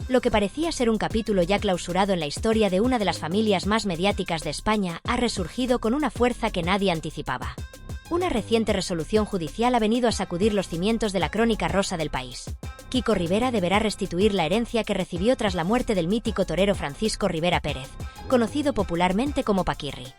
Lo que parecía ser un capítulo ya clausurado en la historia de una de las familias más mediáticas de España ha resurgido con una fuerza que nadie anticipaba. Una reciente resolución judicial ha venido a sacudir los cimientos de la crónica rosa del país. Kiko Rivera deberá restituir la herencia que recibió tras la muerte del mítico torero Francisco Rivera Pérez, conocido popularmente como Paquirri.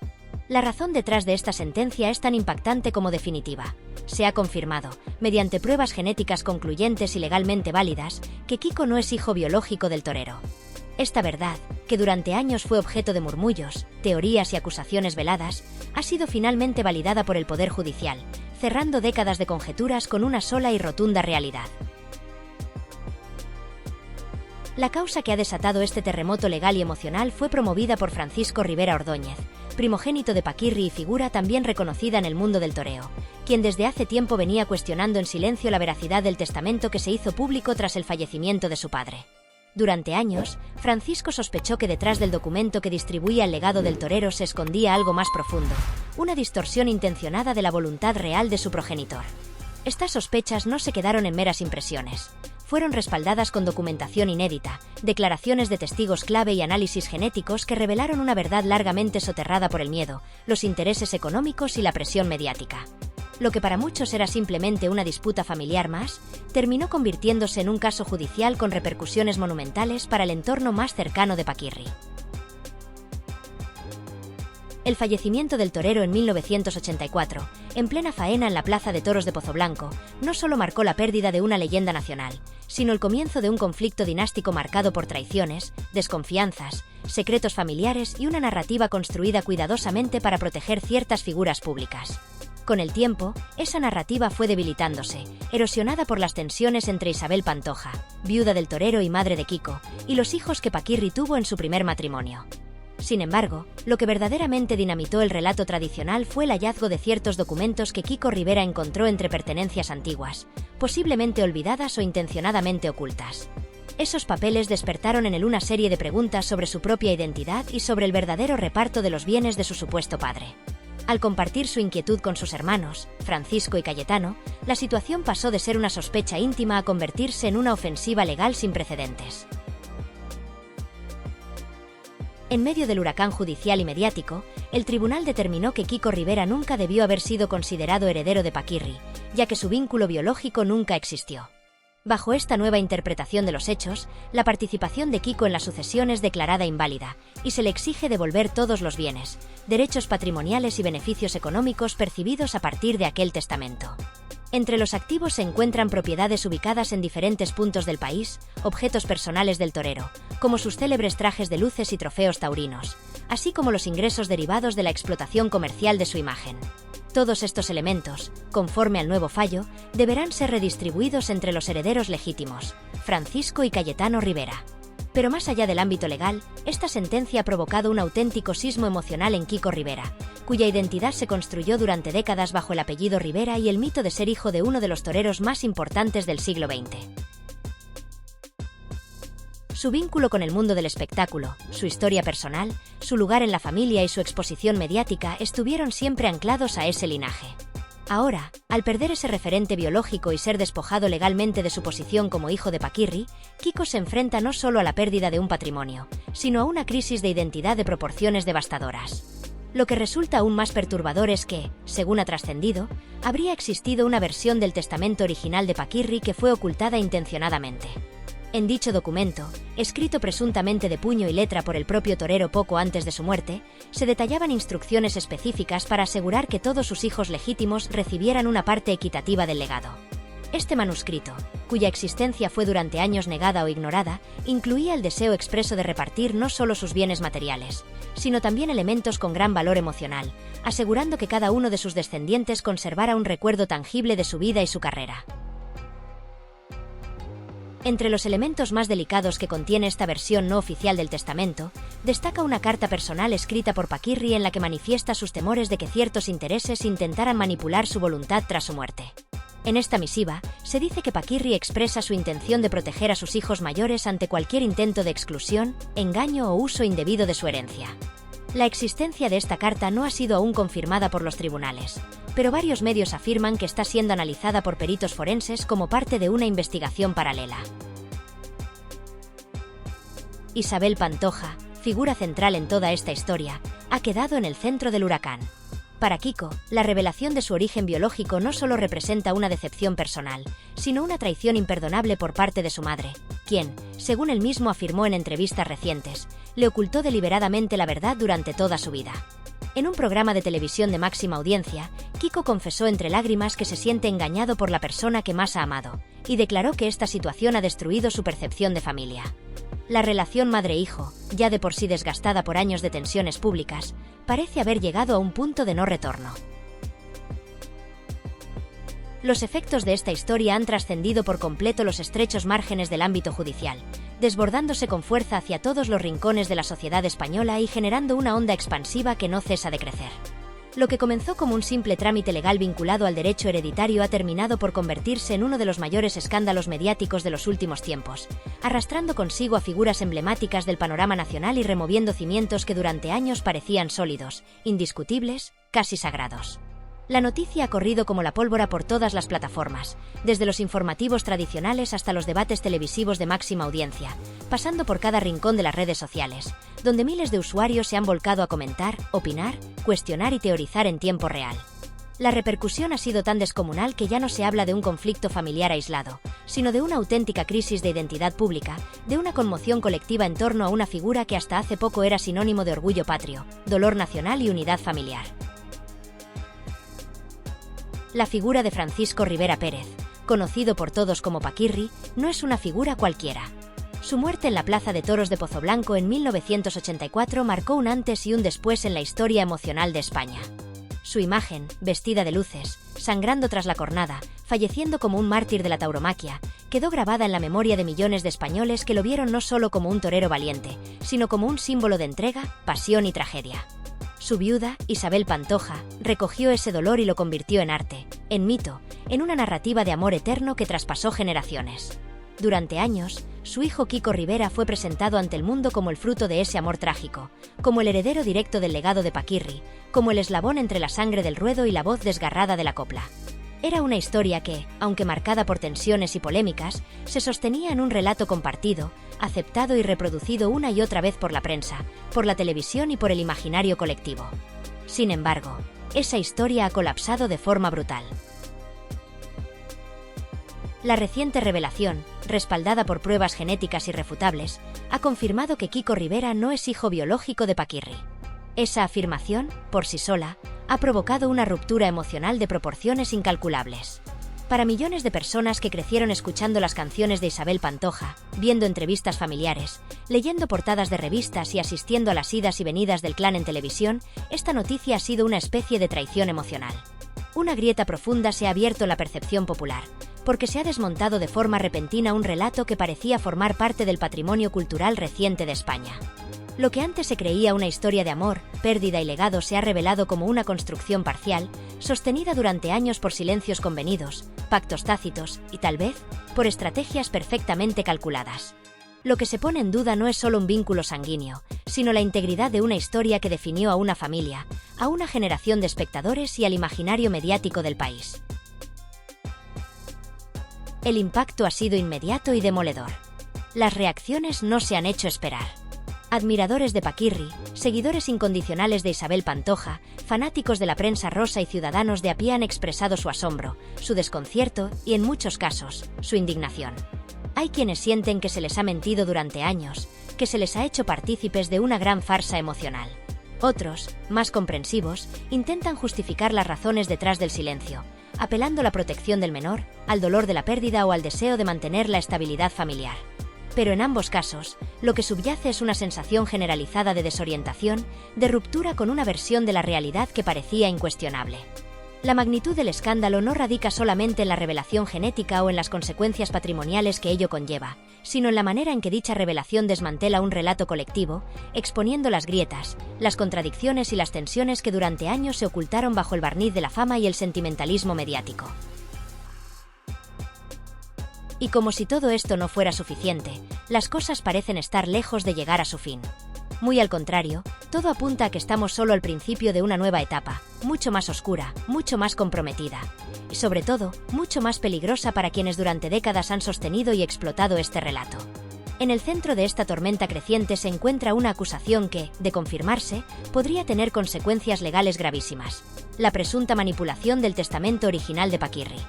La razón detrás de esta sentencia es tan impactante como definitiva. Se ha confirmado, mediante pruebas genéticas concluyentes y legalmente válidas, que Kiko no es hijo biológico del torero. Esta verdad, que durante años fue objeto de murmullos, teorías y acusaciones veladas, ha sido finalmente validada por el Poder Judicial, cerrando décadas de conjeturas con una sola y rotunda realidad. La causa que ha desatado este terremoto legal y emocional fue promovida por Francisco Rivera Ordóñez, primogénito de Paquirri y figura también reconocida en el mundo del toreo, quien desde hace tiempo venía cuestionando en silencio la veracidad del testamento que se hizo público tras el fallecimiento de su padre. Durante años, Francisco sospechó que detrás del documento que distribuía el legado del torero se escondía algo más profundo, una distorsión intencionada de la voluntad real de su progenitor. Estas sospechas no se quedaron en meras impresiones. Fueron respaldadas con documentación inédita, declaraciones de testigos clave y análisis genéticos que revelaron una verdad largamente soterrada por el miedo, los intereses económicos y la presión mediática. Lo que para muchos era simplemente una disputa familiar más, terminó convirtiéndose en un caso judicial con repercusiones monumentales para el entorno más cercano de Paquirri. El fallecimiento del torero en 1984, en plena faena en la Plaza de Toros de Pozoblanco, no solo marcó la pérdida de una leyenda nacional, sino el comienzo de un conflicto dinástico marcado por traiciones, desconfianzas, secretos familiares y una narrativa construida cuidadosamente para proteger ciertas figuras públicas. Con el tiempo, esa narrativa fue debilitándose, erosionada por las tensiones entre Isabel Pantoja, viuda del torero y madre de Kiko, y los hijos que Paquirri tuvo en su primer matrimonio. Sin embargo, lo que verdaderamente dinamitó el relato tradicional fue el hallazgo de ciertos documentos que Kiko Rivera encontró entre pertenencias antiguas, posiblemente olvidadas o intencionadamente ocultas. Esos papeles despertaron en él una serie de preguntas sobre su propia identidad y sobre el verdadero reparto de los bienes de su supuesto padre. Al compartir su inquietud con sus hermanos, Francisco y Cayetano, la situación pasó de ser una sospecha íntima a convertirse en una ofensiva legal sin precedentes. En medio del huracán judicial y mediático, el tribunal determinó que Kiko Rivera nunca debió haber sido considerado heredero de Paquirri, ya que su vínculo biológico nunca existió. Bajo esta nueva interpretación de los hechos, la participación de Kiko en la sucesión es declarada inválida, y se le exige devolver todos los bienes, derechos patrimoniales y beneficios económicos percibidos a partir de aquel testamento. Entre los activos se encuentran propiedades ubicadas en diferentes puntos del país, objetos personales del torero, como sus célebres trajes de luces y trofeos taurinos, así como los ingresos derivados de la explotación comercial de su imagen. Todos estos elementos, conforme al nuevo fallo, deberán ser redistribuidos entre los herederos legítimos, Francisco y Cayetano Rivera. Pero más allá del ámbito legal, esta sentencia ha provocado un auténtico sismo emocional en Kiko Rivera, cuya identidad se construyó durante décadas bajo el apellido Rivera y el mito de ser hijo de uno de los toreros más importantes del siglo XX. Su vínculo con el mundo del espectáculo, su historia personal, su lugar en la familia y su exposición mediática estuvieron siempre anclados a ese linaje. Ahora, al perder ese referente biológico y ser despojado legalmente de su posición como hijo de Paquirri, Kiko se enfrenta no solo a la pérdida de un patrimonio, sino a una crisis de identidad de proporciones devastadoras. Lo que resulta aún más perturbador es que, según ha trascendido, habría existido una versión del testamento original de Paquirri que fue ocultada intencionadamente. En dicho documento, escrito presuntamente de puño y letra por el propio torero poco antes de su muerte, se detallaban instrucciones específicas para asegurar que todos sus hijos legítimos recibieran una parte equitativa del legado. Este manuscrito, cuya existencia fue durante años negada o ignorada, incluía el deseo expreso de repartir no solo sus bienes materiales, sino también elementos con gran valor emocional, asegurando que cada uno de sus descendientes conservara un recuerdo tangible de su vida y su carrera. Entre los elementos más delicados que contiene esta versión no oficial del testamento, destaca una carta personal escrita por Paquirri en la que manifiesta sus temores de que ciertos intereses intentaran manipular su voluntad tras su muerte. En esta misiva, se dice que Paquirri expresa su intención de proteger a sus hijos mayores ante cualquier intento de exclusión, engaño o uso indebido de su herencia. La existencia de esta carta no ha sido aún confirmada por los tribunales, pero varios medios afirman que está siendo analizada por peritos forenses como parte de una investigación paralela. Isabel Pantoja, figura central en toda esta historia, ha quedado en el centro del huracán. Para Kiko, la revelación de su origen biológico no solo representa una decepción personal, sino una traición imperdonable por parte de su madre, quien, según él mismo afirmó en entrevistas recientes, le ocultó deliberadamente la verdad durante toda su vida. En un programa de televisión de máxima audiencia, Kiko confesó entre lágrimas que se siente engañado por la persona que más ha amado, y declaró que esta situación ha destruido su percepción de familia. La relación madre-hijo, ya de por sí desgastada por años de tensiones públicas, parece haber llegado a un punto de no retorno. Los efectos de esta historia han trascendido por completo los estrechos márgenes del ámbito judicial, desbordándose con fuerza hacia todos los rincones de la sociedad española y generando una onda expansiva que no cesa de crecer. Lo que comenzó como un simple trámite legal vinculado al derecho hereditario ha terminado por convertirse en uno de los mayores escándalos mediáticos de los últimos tiempos, arrastrando consigo a figuras emblemáticas del panorama nacional y removiendo cimientos que durante años parecían sólidos, indiscutibles, casi sagrados. La noticia ha corrido como la pólvora por todas las plataformas, desde los informativos tradicionales hasta los debates televisivos de máxima audiencia, pasando por cada rincón de las redes sociales, donde miles de usuarios se han volcado a comentar, opinar, cuestionar y teorizar en tiempo real. La repercusión ha sido tan descomunal que ya no se habla de un conflicto familiar aislado, sino de una auténtica crisis de identidad pública, de una conmoción colectiva en torno a una figura que hasta hace poco era sinónimo de orgullo patrio, dolor nacional y unidad familiar. La figura de Francisco Rivera Pérez, conocido por todos como Paquirri, no es una figura cualquiera. Su muerte en la Plaza de Toros de Pozoblanco en 1984 marcó un antes y un después en la historia emocional de España. Su imagen, vestida de luces, sangrando tras la cornada, falleciendo como un mártir de la tauromaquia, quedó grabada en la memoria de millones de españoles que lo vieron no solo como un torero valiente, sino como un símbolo de entrega, pasión y tragedia. Su viuda, Isabel Pantoja, recogió ese dolor y lo convirtió en arte, en mito, en una narrativa de amor eterno que traspasó generaciones. Durante años, su hijo Kiko Rivera fue presentado ante el mundo como el fruto de ese amor trágico, como el heredero directo del legado de Paquirri, como el eslabón entre la sangre del ruedo y la voz desgarrada de la copla. Era una historia que, aunque marcada por tensiones y polémicas, se sostenía en un relato compartido, aceptado y reproducido una y otra vez por la prensa, por la televisión y por el imaginario colectivo. Sin embargo, esa historia ha colapsado de forma brutal. La reciente revelación, respaldada por pruebas genéticas irrefutables, ha confirmado que Kiko Rivera no es hijo biológico de Paquirri. Esa afirmación, por sí sola, ha provocado una ruptura emocional de proporciones incalculables. Para millones de personas que crecieron escuchando las canciones de Isabel Pantoja, viendo entrevistas familiares, leyendo portadas de revistas y asistiendo a las idas y venidas del clan en televisión, esta noticia ha sido una especie de traición emocional. Una grieta profunda se ha abierto en la percepción popular, porque se ha desmontado de forma repentina un relato que parecía formar parte del patrimonio cultural reciente de España. Lo que antes se creía una historia de amor, pérdida y legado se ha revelado como una construcción parcial, sostenida durante años por silencios convenidos, pactos tácitos y, tal vez, por estrategias perfectamente calculadas. Lo que se pone en duda no es solo un vínculo sanguíneo, sino la integridad de una historia que definió a una familia, a una generación de espectadores y al imaginario mediático del país. El impacto ha sido inmediato y demoledor. Las reacciones no se han hecho esperar. Admiradores de Paquirri, seguidores incondicionales de Isabel Pantoja, fanáticos de la prensa rosa y ciudadanos de a pie han expresado su asombro, su desconcierto y, en muchos casos, su indignación. Hay quienes sienten que se les ha mentido durante años, que se les ha hecho partícipes de una gran farsa emocional. Otros, más comprensivos, intentan justificar las razones detrás del silencio, apelando a la protección del menor, al dolor de la pérdida o al deseo de mantener la estabilidad familiar. Pero en ambos casos, lo que subyace es una sensación generalizada de desorientación, de ruptura con una versión de la realidad que parecía incuestionable. La magnitud del escándalo no radica solamente en la revelación genética o en las consecuencias patrimoniales que ello conlleva, sino en la manera en que dicha revelación desmantela un relato colectivo, exponiendo las grietas, las contradicciones y las tensiones que durante años se ocultaron bajo el barniz de la fama y el sentimentalismo mediático. Y como si todo esto no fuera suficiente, las cosas parecen estar lejos de llegar a su fin. Muy al contrario, todo apunta a que estamos solo al principio de una nueva etapa, mucho más oscura, mucho más comprometida, y sobre todo, mucho más peligrosa para quienes durante décadas han sostenido y explotado este relato. En el centro de esta tormenta creciente se encuentra una acusación que, de confirmarse, podría tener consecuencias legales gravísimas: la presunta manipulación del testamento original de Paquirri.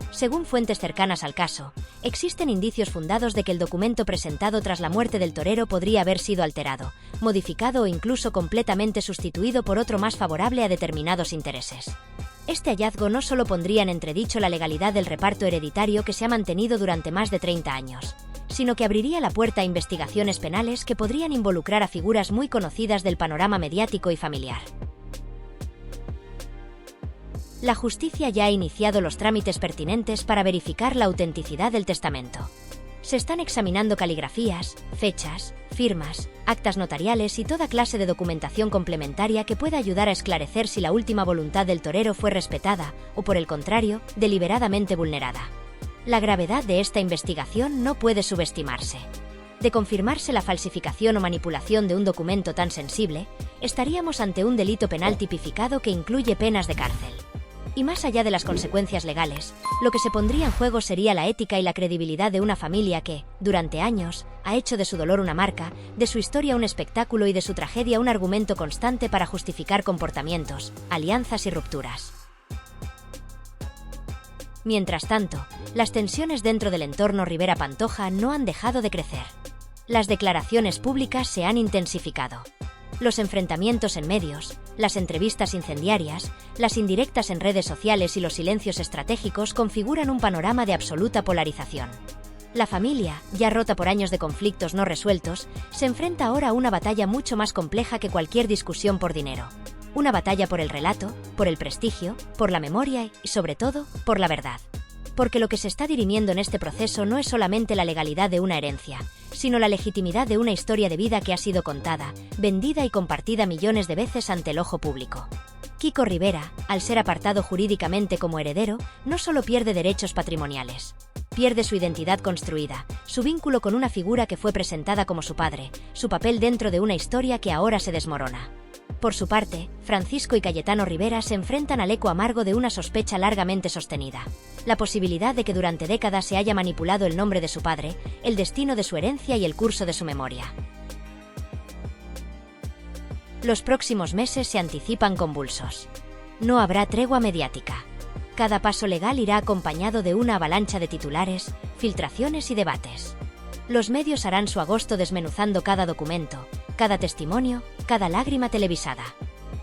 Según fuentes cercanas al caso, existen indicios fundados de que el documento presentado tras la muerte del torero podría haber sido alterado, modificado o incluso completamente sustituido por otro más favorable a determinados intereses. Este hallazgo no solo pondría en entredicho la legalidad del reparto hereditario que se ha mantenido durante más de 30 años, sino que abriría la puerta a investigaciones penales que podrían involucrar a figuras muy conocidas del panorama mediático y familiar. La justicia ya ha iniciado los trámites pertinentes para verificar la autenticidad del testamento. Se están examinando caligrafías, fechas, firmas, actas notariales y toda clase de documentación complementaria que pueda ayudar a esclarecer si la última voluntad del torero fue respetada o, por el contrario, deliberadamente vulnerada. La gravedad de esta investigación no puede subestimarse. De confirmarse la falsificación o manipulación de un documento tan sensible, estaríamos ante un delito penal tipificado que incluye penas de cárcel. Y más allá de las consecuencias legales, lo que se pondría en juego sería la ética y la credibilidad de una familia que, durante años, ha hecho de su dolor una marca, de su historia un espectáculo y de su tragedia un argumento constante para justificar comportamientos, alianzas y rupturas. Mientras tanto, las tensiones dentro del entorno Rivera Pantoja no han dejado de crecer. Las declaraciones públicas se han intensificado. Los enfrentamientos en medios, las entrevistas incendiarias, las indirectas en redes sociales y los silencios estratégicos configuran un panorama de absoluta polarización. La familia, ya rota por años de conflictos no resueltos, se enfrenta ahora a una batalla mucho más compleja que cualquier discusión por dinero. Una batalla por el relato, por el prestigio, por la memoria y, sobre todo, por la verdad. Porque lo que se está dirimiendo en este proceso no es solamente la legalidad de una herencia, sino la legitimidad de una historia de vida que ha sido contada, vendida y compartida millones de veces ante el ojo público. Kiko Rivera, al ser apartado jurídicamente como heredero, no solo pierde derechos patrimoniales. Pierde su identidad construida, su vínculo con una figura que fue presentada como su padre, su papel dentro de una historia que ahora se desmorona. Por su parte, Francisco y Cayetano Rivera se enfrentan al eco amargo de una sospecha largamente sostenida: la posibilidad de que durante décadas se haya manipulado el nombre de su padre, el destino de su herencia y el curso de su memoria. Los próximos meses se anticipan convulsos. No habrá tregua mediática. Cada paso legal irá acompañado de una avalancha de titulares, filtraciones y debates. Los medios harán su agosto desmenuzando cada documento, cada testimonio, cada lágrima televisada.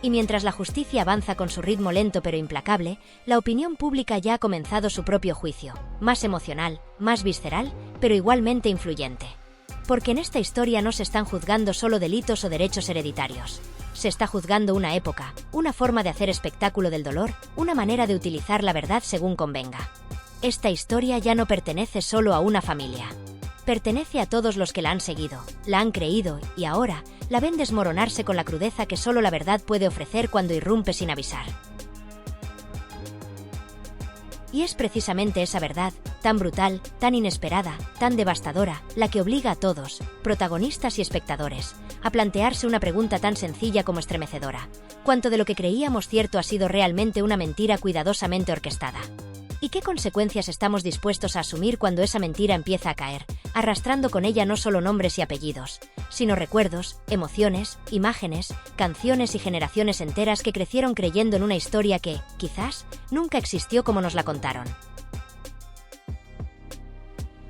Y mientras la justicia avanza con su ritmo lento pero implacable, la opinión pública ya ha comenzado su propio juicio, más emocional, más visceral, pero igualmente influyente. Porque en esta historia no se están juzgando solo delitos o derechos hereditarios. Se está juzgando una época, una forma de hacer espectáculo del dolor, una manera de utilizar la verdad según convenga. Esta historia ya no pertenece solo a una familia. Pertenece a todos los que la han seguido, la han creído y ahora la ven desmoronarse con la crudeza que solo la verdad puede ofrecer cuando irrumpe sin avisar. Y es precisamente esa verdad, tan brutal, tan inesperada, tan devastadora, la que obliga a todos, protagonistas y espectadores, a plantearse una pregunta tan sencilla como estremecedora: ¿cuánto de lo que creíamos cierto ha sido realmente una mentira cuidadosamente orquestada? ¿Y qué consecuencias estamos dispuestos a asumir cuando esa mentira empieza a caer, arrastrando con ella no solo nombres y apellidos, sino recuerdos, emociones, imágenes, canciones y generaciones enteras que crecieron creyendo en una historia que, quizás, nunca existió como nos la contaron?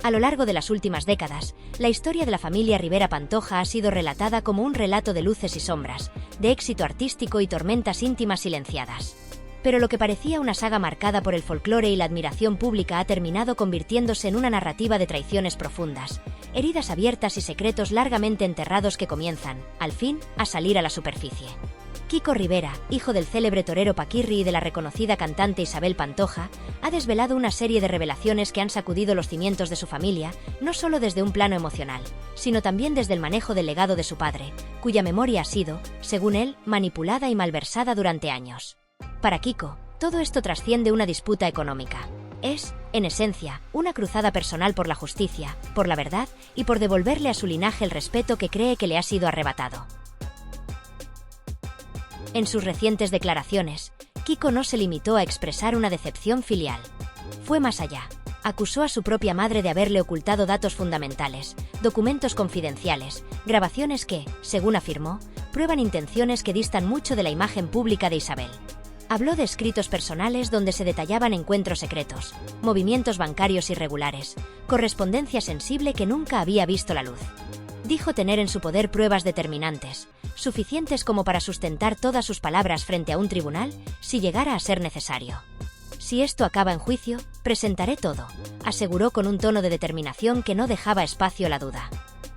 A lo largo de las últimas décadas, la historia de la familia Rivera Pantoja ha sido relatada como un relato de luces y sombras, de éxito artístico y tormentas íntimas silenciadas. Pero lo que parecía una saga marcada por el folclore y la admiración pública ha terminado convirtiéndose en una narrativa de traiciones profundas, heridas abiertas y secretos largamente enterrados que comienzan, al fin, a salir a la superficie. Kiko Rivera, hijo del célebre torero Paquirri y de la reconocida cantante Isabel Pantoja, ha desvelado una serie de revelaciones que han sacudido los cimientos de su familia, no solo desde un plano emocional, sino también desde el manejo del legado de su padre, cuya memoria ha sido, según él, manipulada y malversada durante años. Para Kiko, todo esto trasciende una disputa económica. Es, en esencia, una cruzada personal por la justicia, por la verdad y por devolverle a su linaje el respeto que cree que le ha sido arrebatado. En sus recientes declaraciones, Kiko no se limitó a expresar una decepción filial. Fue más allá. Acusó a su propia madre de haberle ocultado datos fundamentales, documentos confidenciales, grabaciones que, según afirmó, prueban intenciones que distan mucho de la imagen pública de Isabel. Habló de escritos personales donde se detallaban encuentros secretos, movimientos bancarios irregulares, correspondencia sensible que nunca había visto la luz. Dijo tener en su poder pruebas determinantes, suficientes como para sustentar todas sus palabras frente a un tribunal, si llegara a ser necesario. Si esto acaba en juicio, presentaré todo, aseguró con un tono de determinación que no dejaba espacio a la duda.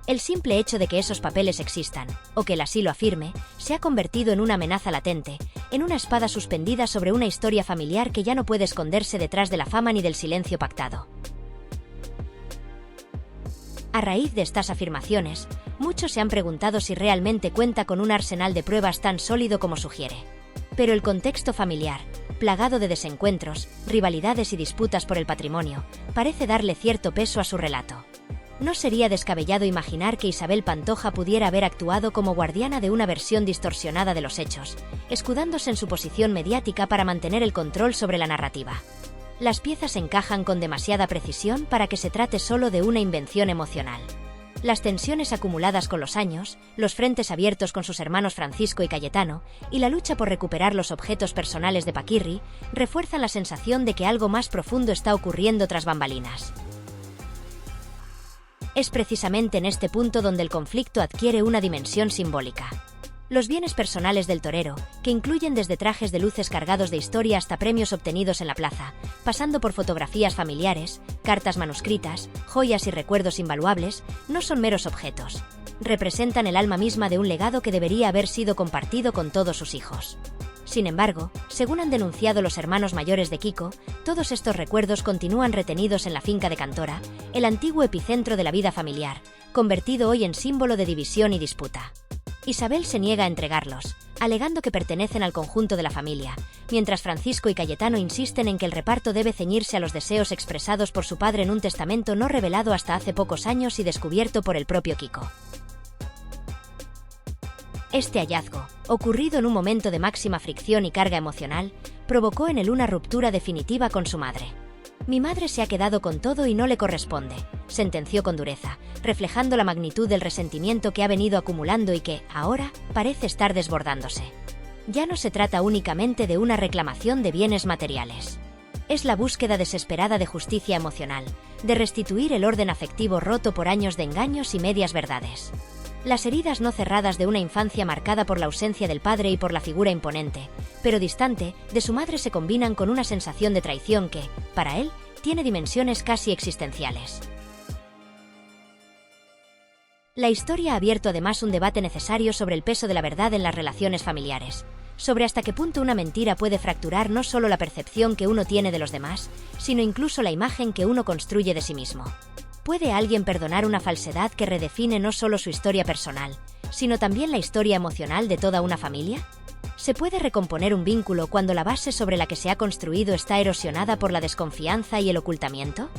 El simple hecho de que esos papeles existan, o que él así lo afirme, se ha convertido en una amenaza latente, en una espada suspendida sobre una historia familiar que ya no puede esconderse detrás de la fama ni del silencio pactado. A raíz de estas afirmaciones, muchos se han preguntado si realmente cuenta con un arsenal de pruebas tan sólido como sugiere. Pero el contexto familiar, plagado de desencuentros, rivalidades y disputas por el patrimonio, parece darle cierto peso a su relato. No sería descabellado imaginar que Isabel Pantoja pudiera haber actuado como guardiana de una versión distorsionada de los hechos, escudándose en su posición mediática para mantener el control sobre la narrativa. Las piezas encajan con demasiada precisión para que se trate solo de una invención emocional. Las tensiones acumuladas con los años, los frentes abiertos con sus hermanos Francisco y Cayetano, y la lucha por recuperar los objetos personales de Paquirri, refuerzan la sensación de que algo más profundo está ocurriendo tras bambalinas. Es precisamente en este punto donde el conflicto adquiere una dimensión simbólica. Los bienes personales del torero, que incluyen desde trajes de luces cargados de historia hasta premios obtenidos en la plaza, pasando por fotografías familiares, cartas manuscritas, joyas y recuerdos invaluables, no son meros objetos. Representan el alma misma de un legado que debería haber sido compartido con todos sus hijos. Sin embargo, según han denunciado los hermanos mayores de Kiko, todos estos recuerdos continúan retenidos en la finca de Cantora, el antiguo epicentro de la vida familiar, convertido hoy en símbolo de división y disputa. Isabel se niega a entregarlos, alegando que pertenecen al conjunto de la familia, mientras Francisco y Cayetano insisten en que el reparto debe ceñirse a los deseos expresados por su padre en un testamento no revelado hasta hace pocos años y descubierto por el propio Kiko. Este hallazgo, ocurrido en un momento de máxima fricción y carga emocional, provocó en él una ruptura definitiva con su madre. «Mi madre se ha quedado con todo y no le corresponde», sentenció con dureza, reflejando la magnitud del resentimiento que ha venido acumulando y que, ahora, parece estar desbordándose. Ya no se trata únicamente de una reclamación de bienes materiales. Es la búsqueda desesperada de justicia emocional, de restituir el orden afectivo roto por años de engaños y medias verdades. Las heridas no cerradas de una infancia marcada por la ausencia del padre y por la figura imponente, pero distante, de su madre se combinan con una sensación de traición que, para él, tiene dimensiones casi existenciales. La historia ha abierto además un debate necesario sobre el peso de la verdad en las relaciones familiares, sobre hasta qué punto una mentira puede fracturar no solo la percepción que uno tiene de los demás, sino incluso la imagen que uno construye de sí mismo. ¿Puede alguien perdonar una falsedad que redefine no solo su historia personal, sino también la historia emocional de toda una familia? ¿Se puede recomponer un vínculo cuando la base sobre la que se ha construido está erosionada por la desconfianza y el ocultamiento?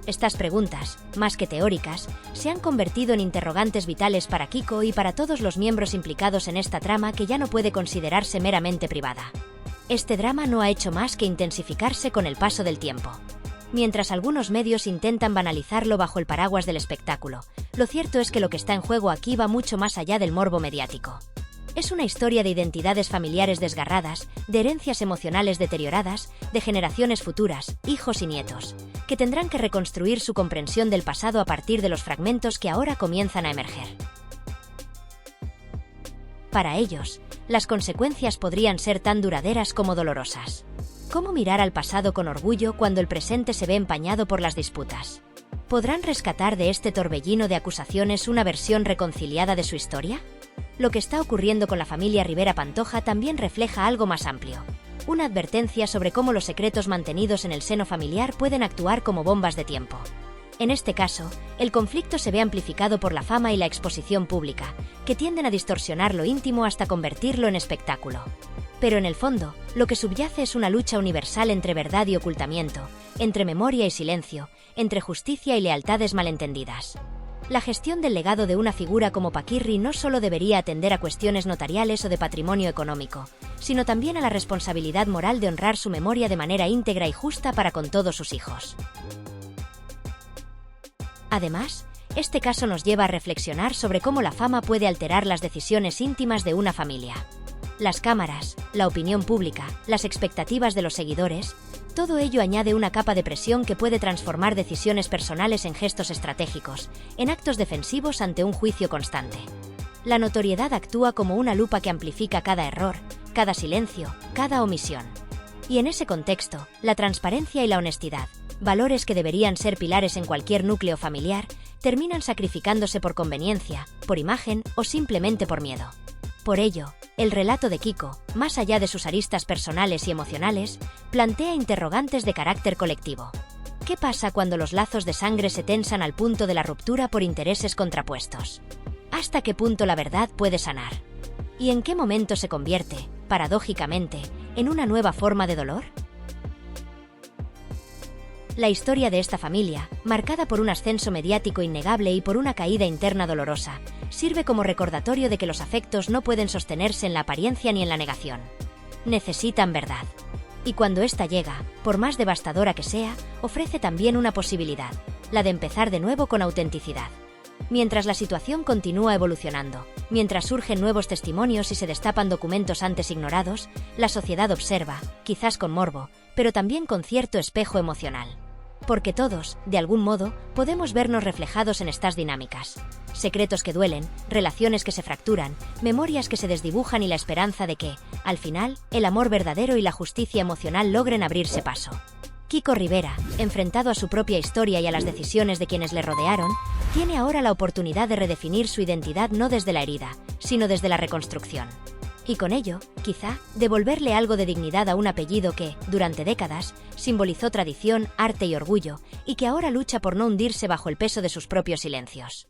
Estas preguntas, más que teóricas, se han convertido en interrogantes vitales para Kiko y para todos los miembros implicados en esta trama que ya no puede considerarse meramente privada. Este drama no ha hecho más que intensificarse con el paso del tiempo. Mientras algunos medios intentan banalizarlo bajo el paraguas del espectáculo, lo cierto es que lo que está en juego aquí va mucho más allá del morbo mediático. Es una historia de identidades familiares desgarradas, de herencias emocionales deterioradas, de generaciones futuras, hijos y nietos, que tendrán que reconstruir su comprensión del pasado a partir de los fragmentos que ahora comienzan a emerger. Para ellos, las consecuencias podrían ser tan duraderas como dolorosas. ¿Cómo mirar al pasado con orgullo cuando el presente se ve empañado por las disputas? ¿Podrán rescatar de este torbellino de acusaciones una versión reconciliada de su historia? Lo que está ocurriendo con la familia Rivera Pantoja también refleja algo más amplio. Una advertencia sobre cómo los secretos mantenidos en el seno familiar pueden actuar como bombas de tiempo. En este caso, el conflicto se ve amplificado por la fama y la exposición pública, que tienden a distorsionar lo íntimo hasta convertirlo en espectáculo. Pero en el fondo, lo que subyace es una lucha universal entre verdad y ocultamiento, entre memoria y silencio, entre justicia y lealtades malentendidas. La gestión del legado de una figura como Paquirri no solo debería atender a cuestiones notariales o de patrimonio económico, sino también a la responsabilidad moral de honrar su memoria de manera íntegra y justa para con todos sus hijos. Además, este caso nos lleva a reflexionar sobre cómo la fama puede alterar las decisiones íntimas de una familia. Las cámaras, la opinión pública, las expectativas de los seguidores, todo ello añade una capa de presión que puede transformar decisiones personales en gestos estratégicos, en actos defensivos ante un juicio constante. La notoriedad actúa como una lupa que amplifica cada error, cada silencio, cada omisión. Y en ese contexto, la transparencia y la honestidad, valores que deberían ser pilares en cualquier núcleo familiar, terminan sacrificándose por conveniencia, por imagen o simplemente por miedo. Por ello, el relato de Kiko, más allá de sus aristas personales y emocionales, plantea interrogantes de carácter colectivo. ¿Qué pasa cuando los lazos de sangre se tensan al punto de la ruptura por intereses contrapuestos? ¿Hasta qué punto la verdad puede sanar? ¿Y en qué momento se convierte, paradójicamente, en una nueva forma de dolor? La historia de esta familia, marcada por un ascenso mediático innegable y por una caída interna dolorosa, sirve como recordatorio de que los afectos no pueden sostenerse en la apariencia ni en la negación. Necesitan verdad. Y cuando ésta llega, por más devastadora que sea, ofrece también una posibilidad, la de empezar de nuevo con autenticidad. Mientras la situación continúa evolucionando, mientras surgen nuevos testimonios y se destapan documentos antes ignorados, la sociedad observa, quizás con morbo, pero también con cierto espejo emocional. Porque todos, de algún modo, podemos vernos reflejados en estas dinámicas. Secretos que duelen, relaciones que se fracturan, memorias que se desdibujan y la esperanza de que, al final, el amor verdadero y la justicia emocional logren abrirse paso. Kiko Rivera, enfrentado a su propia historia y a las decisiones de quienes le rodearon, tiene ahora la oportunidad de redefinir su identidad no desde la herida, sino desde la reconstrucción. Y con ello, quizá, devolverle algo de dignidad a un apellido que, durante décadas, simbolizó tradición, arte y orgullo, y que ahora lucha por no hundirse bajo el peso de sus propios silencios.